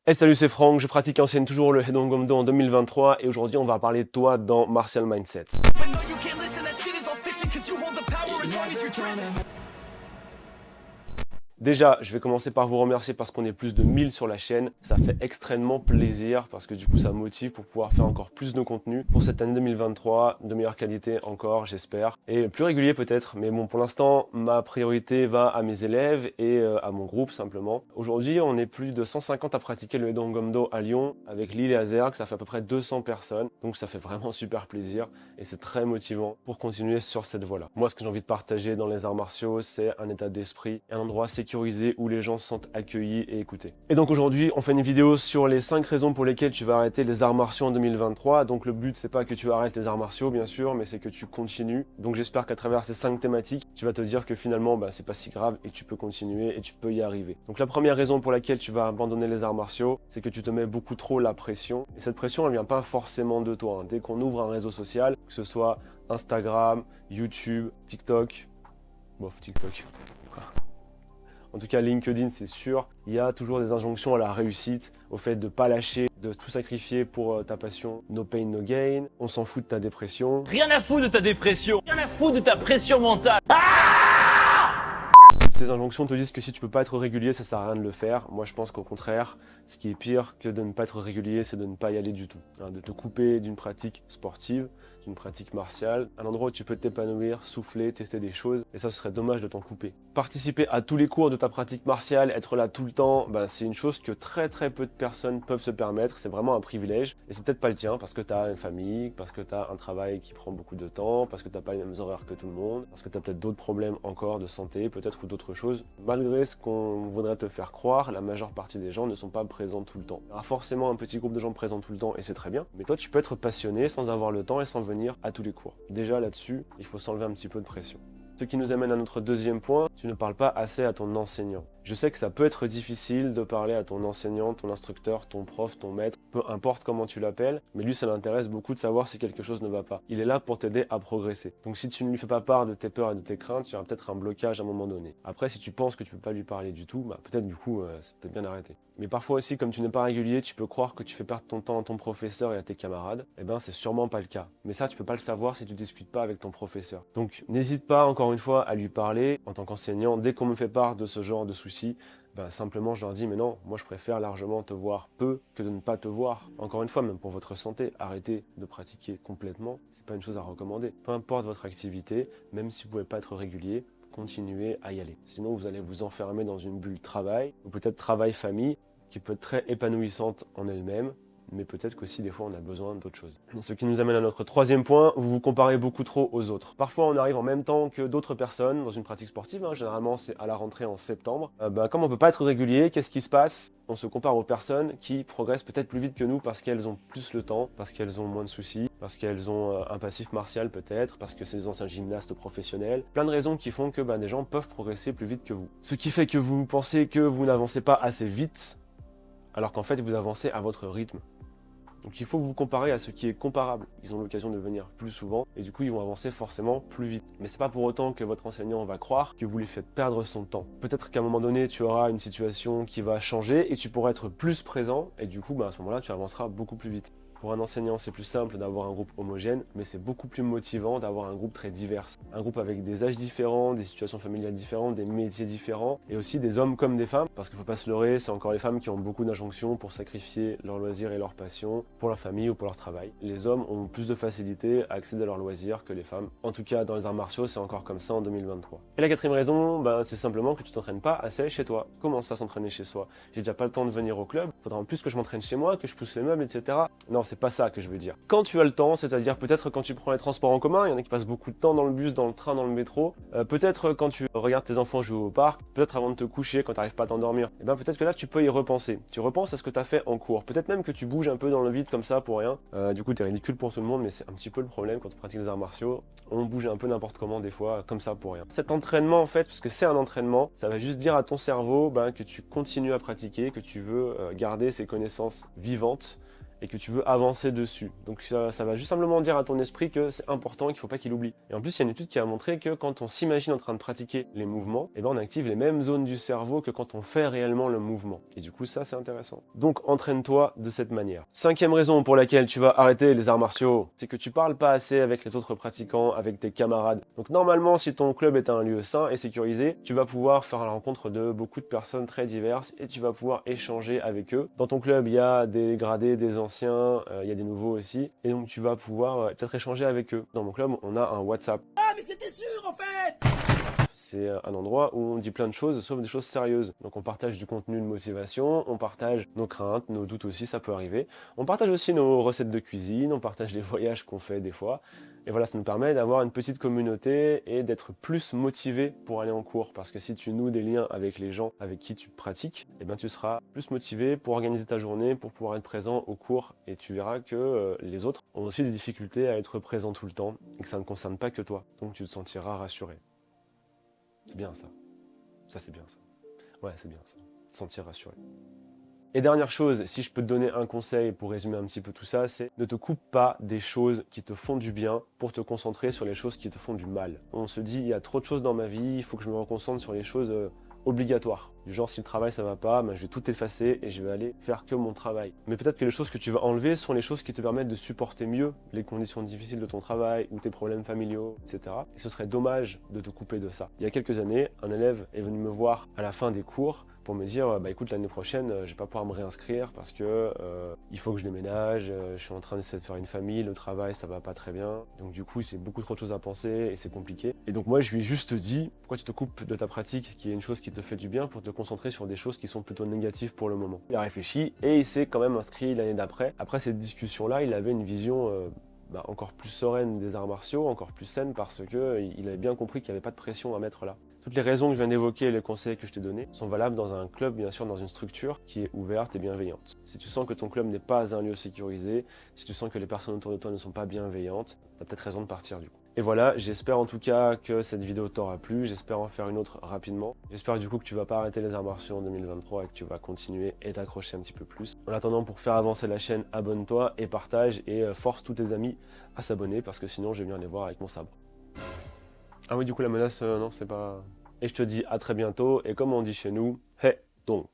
Hey salut, c'est Franck, je pratique et enseigne toujours le Hedon Gomdo en 2023 et aujourd'hui on va parler de toi dans Martial Mindset. Déjà, je vais commencer par vous remercier parce qu'on est plus de 1000 sur la chaîne. Ça fait extrêmement plaisir parce que du coup, ça me motive pour pouvoir faire encore plus de contenu pour cette année 2023, de meilleure qualité encore, j'espère. Et plus régulier peut-être, mais bon, pour l'instant, ma priorité va à mes élèves et à mon groupe simplement. Aujourd'hui, on est plus de 150 à pratiquer le Hedon Gomdo à Lyon avec Lille et Azergue. Ça fait à peu près 200 personnes. Donc ça fait vraiment super plaisir et c'est très motivant pour continuer sur cette voie-là. Moi, ce que j'ai envie de partager dans les arts martiaux, c'est un état d'esprit, un endroit sécurisé où les gens se sentent accueillis et écoutés. Et donc aujourd'hui, on fait une vidéo sur les 5 raisons pour lesquelles tu vas arrêter les arts martiaux en 2023. Donc le but, c'est pas que tu arrêtes les arts martiaux, bien sûr, mais c'est que tu continues. Donc j'espère qu'à travers ces 5 thématiques, tu vas te dire que finalement, c'est pas si grave et que tu peux continuer et tu peux y arriver. Donc la première raison pour laquelle tu vas abandonner les arts martiaux, c'est que tu te mets beaucoup trop la pression. Et cette pression, elle vient pas forcément de toi. Dès qu'on ouvre un réseau social, que ce soit Instagram, YouTube, TikTok, TikTok. En tout cas, LinkedIn, c'est sûr, il y a toujours des injonctions à la réussite, au fait de ne pas lâcher, de tout sacrifier pour ta passion. No pain, no gain. On s'en fout de ta dépression. Rien à foutre de ta dépression, rien à foutre de ta pression mentale. Toutes ces injonctions te disent que si tu peux pas être régulier, ça sert à rien de le faire. Moi, je pense qu'au contraire, ce qui est pire que de ne pas être régulier, c'est de ne pas y aller du tout. De te couper d'une pratique sportive, d'une pratique martiale, un endroit où tu peux t'épanouir, souffler, tester des choses, et ça, ce serait dommage de t'en couper. Participer à tous les cours de ta pratique martiale, être là tout le temps, c'est une chose que très peu de personnes peuvent se permettre, c'est vraiment un privilège, et c'est peut-être pas le tien, parce que tu as une famille, parce que tu as un travail qui prend beaucoup de temps, parce que tu n'as pas les mêmes horaires que tout le monde, parce que tu as peut-être d'autres problèmes encore de santé, peut-être ou d'autres choses. Malgré ce qu'on voudrait te faire croire, la majeure partie des gens ne sont pas présents tout le temps. Il y aura forcément un petit groupe de gens présents tout le temps, et c'est très bien, mais toi, tu peux être passionné sans avoir le temps et sans venir à tous les cours. Déjà là-dessus, il faut s'enlever un petit peu de pression. Ce qui nous amène à notre deuxième point, tu ne parles pas assez à ton enseignant. Je sais que ça peut être difficile de parler à ton enseignant, ton instructeur, ton prof, ton maître, peu importe comment tu l'appelles, mais lui ça l'intéresse beaucoup de savoir si quelque chose ne va pas. Il est là pour t'aider à progresser. Donc si tu ne lui fais pas part de tes peurs et de tes craintes, tu auras peut-être un blocage à un moment donné. Après, si tu penses que tu peux pas lui parler du tout, peut-être du coup, c'est peut-être bien arrêté. Mais parfois aussi, comme tu n'es pas régulier, tu peux croire que tu fais perdre ton temps à ton professeur et à tes camarades. C'est sûrement pas le cas. Mais ça, tu peux pas le savoir si tu discutes pas avec ton professeur. Donc n'hésite pas, encore une fois, à lui parler en tant qu'enseignant. Dès qu'on me fait part de ce genre de soucis, simplement je leur dis mais non, moi je préfère largement te voir peu que de ne pas te voir. Encore une fois, même pour votre santé, arrêtez de pratiquer complètement, c'est pas une chose à recommander. Peu importe votre activité, même si vous pouvez pas être régulier, continuez à y aller. Sinon vous allez vous enfermer dans une bulle travail, ou peut-être travail-famille, qui peut être très épanouissante en elle-même, mais peut-être qu'aussi des fois on a besoin d'autre chose. Ce qui nous amène à notre troisième point, vous vous comparez beaucoup trop aux autres. Parfois on arrive en même temps que d'autres personnes dans une pratique sportive, généralement c'est à la rentrée en septembre. Comme on peut pas être régulier, qu'est-ce qui se passe? On se compare aux personnes qui progressent peut-être plus vite que nous parce qu'elles ont plus le temps, parce qu'elles ont moins de soucis, parce qu'elles ont un passif martial peut-être, parce que c'est des anciens gymnastes professionnels. Plein de raisons qui font que des gens peuvent progresser plus vite que vous. Ce qui fait que vous pensez que vous n'avancez pas assez vite, alors qu'en fait vous avancez à votre rythme. Donc il faut vous comparer à ce qui est comparable. Ils ont l'occasion de venir plus souvent et du coup ils vont avancer forcément plus vite. Mais c'est pas pour autant que votre enseignant va croire que vous lui faites perdre son temps. Peut-être qu'à un moment donné tu auras une situation qui va changer et tu pourras être plus présent et du coup à ce moment-là tu avanceras beaucoup plus vite. Pour un enseignant, c'est plus simple d'avoir un groupe homogène, mais c'est beaucoup plus motivant d'avoir un groupe très divers. Un groupe avec des âges différents, des situations familiales différentes, des métiers différents, et aussi des hommes comme des femmes, parce qu'il ne faut pas se leurrer, c'est encore les femmes qui ont beaucoup d'injonctions pour sacrifier leurs loisirs et leurs passions pour leur famille ou pour leur travail. Les hommes ont plus de facilité à accéder à leurs loisirs que les femmes. En tout cas, dans les arts martiaux, c'est encore comme ça en 2023. Et la quatrième raison, c'est simplement que tu t'entraînes pas assez chez toi. Comment ça s'entraîner chez soi? J'ai déjà pas le temps de venir au club, faudra en plus que je m'entraîne chez moi, que je pousse les meubles, etc. Non, c'est pas ça que je veux dire. Quand tu as le temps, c'est-à-dire peut-être quand tu prends les transports en commun, il y en a qui passent beaucoup de temps dans le bus, dans le train, dans le métro, peut-être quand tu regardes tes enfants jouer au parc, peut-être avant de te coucher, quand tu n'arrives pas à t'endormir, peut-être que là tu peux y repenser. Tu repenses à ce que tu as fait en cours. Peut-être même que tu bouges un peu dans le vide comme ça pour rien. Du coup, tu es ridicule pour tout le monde, mais c'est un petit peu le problème quand on pratique les arts martiaux. On bouge un peu n'importe comment des fois, comme ça pour rien. Cet entraînement en fait, parce que c'est un entraînement, ça va juste dire à ton cerveau que tu continues à pratiquer, que tu veux garder ces connaissances vivantes et que tu veux avancer dessus. Donc ça va juste simplement dire à ton esprit que c'est important et qu'il ne faut pas qu'il oublie. Et en plus, il y a une étude qui a montré que quand on s'imagine en train de pratiquer les mouvements, eh ben on active les mêmes zones du cerveau que quand on fait réellement le mouvement. Et du coup, ça, c'est intéressant. Donc, entraîne-toi de cette manière. 5e raison pour laquelle tu vas arrêter les arts martiaux, c'est que tu parles pas assez avec les autres pratiquants, avec tes camarades. Donc, normalement, si ton club est un lieu sain et sécurisé, tu vas pouvoir faire la rencontre de beaucoup de personnes très diverses et tu vas pouvoir échanger avec eux. Dans ton club, il y a des gradés, des anciens, il y a des nouveaux aussi. Et donc, tu vas pouvoir peut-être échanger avec eux. Dans mon club, on a un WhatsApp. Ah, mais c'était sûr en fait! C'est un endroit où on dit plein de choses, sauf des choses sérieuses. Donc on partage du contenu de motivation, on partage nos craintes, nos doutes aussi, ça peut arriver. On partage aussi nos recettes de cuisine, on partage les voyages qu'on fait des fois. Et voilà, ça nous permet d'avoir une petite communauté et d'être plus motivé pour aller en cours. Parce que si tu noues des liens avec les gens avec qui tu pratiques, eh bien tu seras plus motivé pour organiser ta journée, pour pouvoir être présent au cours. Et tu verras que les autres ont aussi des difficultés à être présents tout le temps et que ça ne concerne pas que toi. Donc tu te sentiras rassuré. C'est bien ça. Ça, c'est bien ça. Ouais, c'est bien ça. Te sentir rassuré. Et dernière chose, si je peux te donner un conseil pour résumer un petit peu tout ça, c'est ne te coupe pas des choses qui te font du bien pour te concentrer sur les choses qui te font du mal. On se dit, il y a trop de choses dans ma vie, il faut que je me reconcentre sur les choses obligatoires. Du genre, si le travail ça va pas, ben, je vais tout effacer et je vais aller faire que mon travail. Mais peut-être que les choses que tu vas enlever sont les choses qui te permettent de supporter mieux les conditions difficiles de ton travail ou tes problèmes familiaux, etc. Et ce serait dommage de te couper de ça. Il y a quelques années, un élève est venu me voir à la fin des cours pour me dire bah écoute, l'année prochaine je vais pas pouvoir me réinscrire parce que il faut que je déménage, je suis en train d'essayer de faire une famille, le travail ça va pas très bien, donc du coup c'est beaucoup trop de choses à penser et c'est compliqué. Et donc moi je lui ai juste dit pourquoi tu te coupes de ta pratique qui est une chose qui te fait du bien pour te concentrer sur des choses qui sont plutôt négatives pour le moment. Il a réfléchi et il s'est quand même inscrit l'année d'après. Après cette discussion là, il avait une vision encore plus sereine des arts martiaux, encore plus saine parce que il avait bien compris qu'il n'y avait pas de pression à mettre là. Toutes les raisons que je viens d'évoquer et les conseils que je t'ai donnés sont valables dans un club, bien sûr, dans une structure qui est ouverte et bienveillante. Si tu sens que ton club n'est pas un lieu sécurisé, si tu sens que les personnes autour de toi ne sont pas bienveillantes, tu as peut-être raison de partir du coup. Et voilà, j'espère en tout cas que cette vidéo t'aura plu, j'espère en faire une autre rapidement. J'espère du coup que tu vas pas arrêter les arts martiaux en 2023 et que tu vas continuer et t'accrocher un petit peu plus. En attendant, pour faire avancer la chaîne, abonne-toi et partage et force tous tes amis à s'abonner parce que sinon je vais venir les voir avec mon sabre. Ah oui, du coup la menace, non c'est pas... Et je te dis à très bientôt, et comme on dit chez nous, hey, donc.